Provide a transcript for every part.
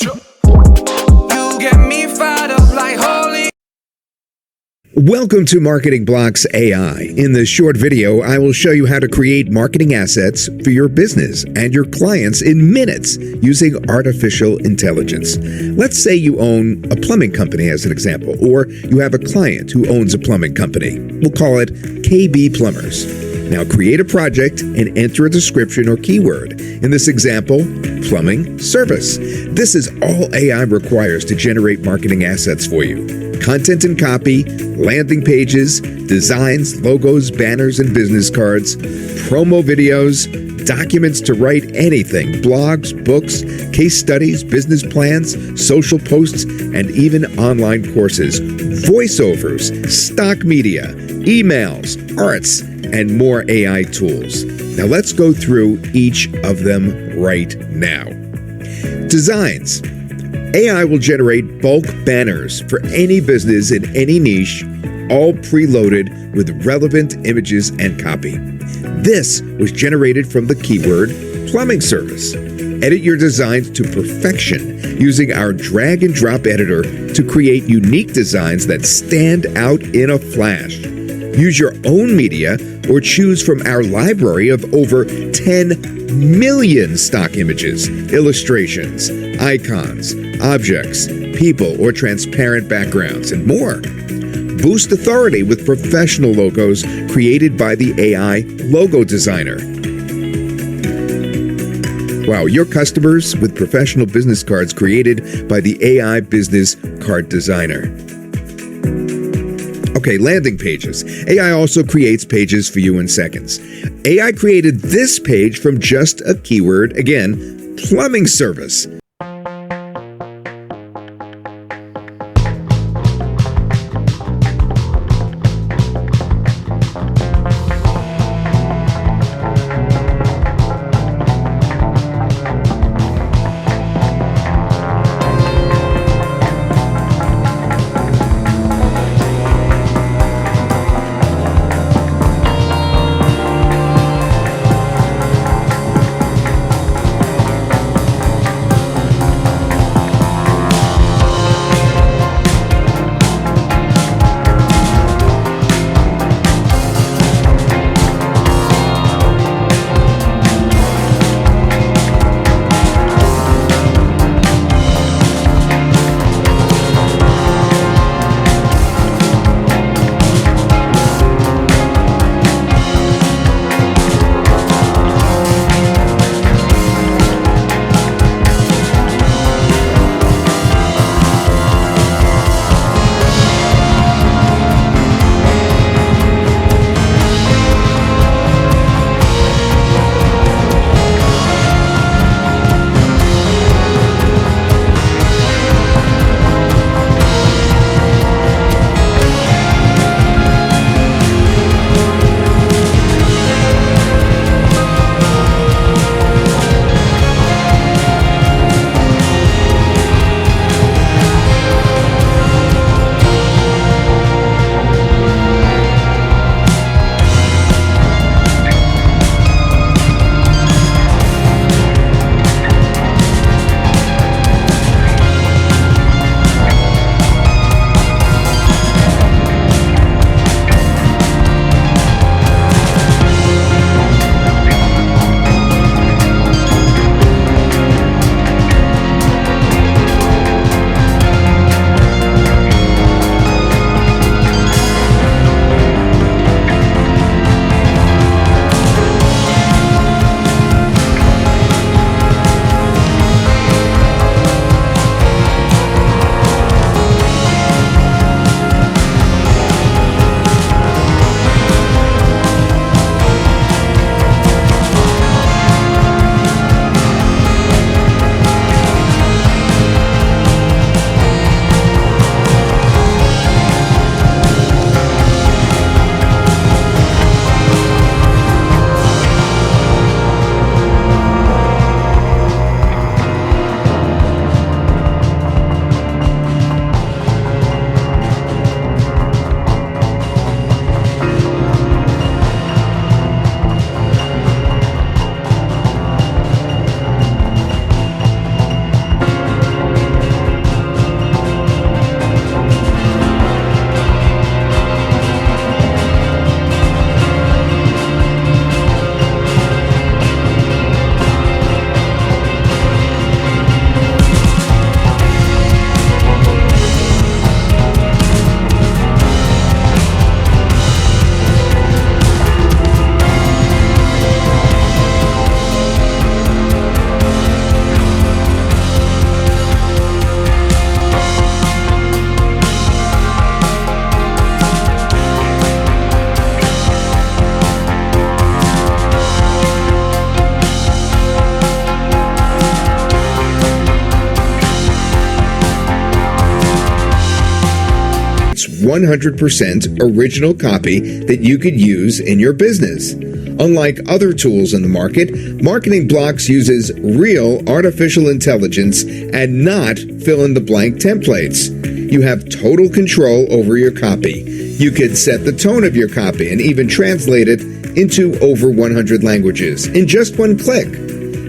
You get me fired up like holy. Welcome to Marketing Blocks AI. In this short video, I will show you how to create marketing assets for your business and your clients in minutes using artificial intelligence. Let's say you own a plumbing company as an example, or you have a client who owns a plumbing company. We'll call it KB Plumbers. Now create a project and enter a description or keyword. In this example, plumbing service. This is all AI requires to generate marketing assets for you. Content and copy, landing pages, designs, logos, banners, and business cards, promo videos, documents to write anything, blogs, books, case studies, business plans, social posts, and even online courses, voiceovers, stock media, emails, arts, and more AI tools. Now let's go through each of them right now. Designs. AI will generate bulk banners for any business in any niche, all preloaded with relevant images and copy. This was generated from the keyword plumbing service. Edit your designs to perfection using our drag and drop editor to create unique designs that stand out in a flash. Use your own media or choose from our library of over 10 million stock images, illustrations, icons, objects, people, or transparent backgrounds, and more. Boost authority with professional logos created by the AI logo designer. Wow, your customers with professional business cards created by the AI business card designer. Okay, landing pages. AI also creates pages for you in seconds. AI created this page from just a keyword, again, plumbing service. 100% original copy that you could use in your business. Unlike other tools in the market, Marketing Blocks uses real artificial intelligence and not fill-in-the-blank templates. You have total control over your copy. You can set the tone of your copy and even translate it into over 100 languages in just one click.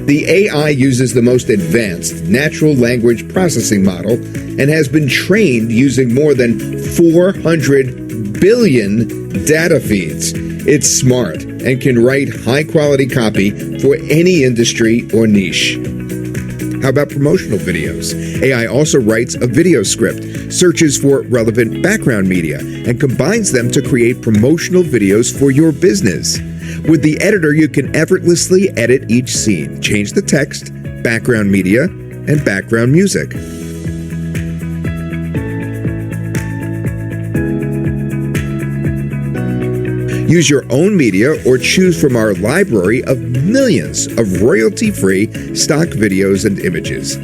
The AI uses the most advanced natural language processing model and has been trained using more than 400 billion data feeds. It's smart and can write high-quality copy for any industry or niche. How about promotional videos? AI also writes a video script, searches for relevant background media, and combines them to create promotional videos for your business. With the editor, you can effortlessly edit each scene, change the text, background media, and background music. Use your own media or choose from our library of millions of royalty-free stock videos and images.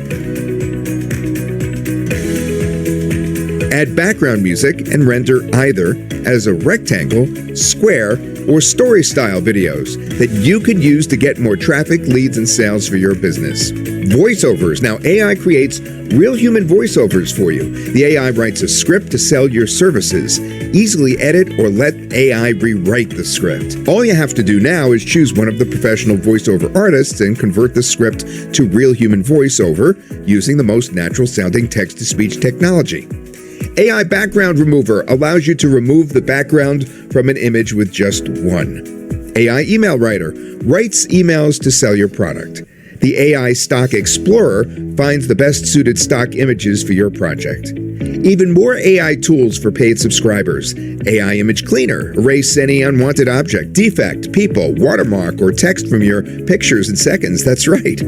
Add background music and render either as a rectangle, square, or story-style videos that you can use to get more traffic, leads, and sales for your business. Voiceovers. Now, AI creates real human voiceovers for you. The AI writes a script to sell your services. Easily edit or let AI rewrite the script. All you have to do now is choose one of the professional voiceover artists and convert the script to real human voiceover using the most natural-sounding text-to-speech technology. AI Background Remover allows you to remove the background from an image with just one. AI Email Writer writes emails to sell your product. The AI Stock Explorer finds the best suited stock images for your project. Even more AI tools for paid subscribers. AI Image Cleaner, erase any unwanted object, defect, people, watermark, or text from your pictures in seconds. That's right.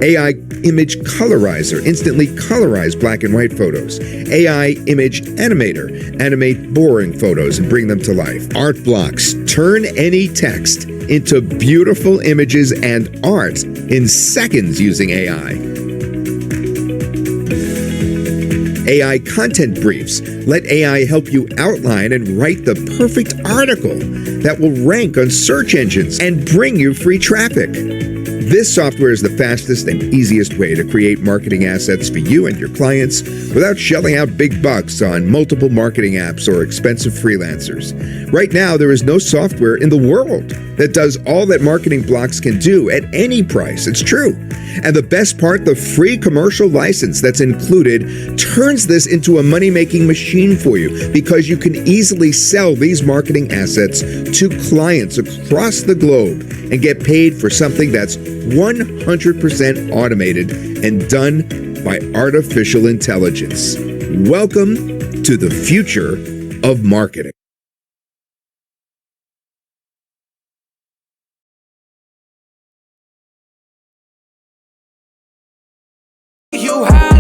AI Image Colorizer, instantly colorize black and white photos. AI Image Animator, animate boring photos and bring them to life. Art Blocks, turn any text into beautiful images and art in seconds using AI. AI Content Briefs. Let AI help you outline and write the perfect article that will rank on search engines and bring you free traffic. This software is the fastest and easiest way to create marketing assets for you and your clients without shelling out big bucks on multiple marketing apps or expensive freelancers. Right now, there is no software in the world that does all that Marketing Blocks can do at any price. It's true. And the best part, the free commercial license that's included turns this into a money-making machine for you because you can easily sell these marketing assets to clients across the globe and get paid for something that's 100% automated and done by artificial intelligence. Welcome to the future of marketing. You had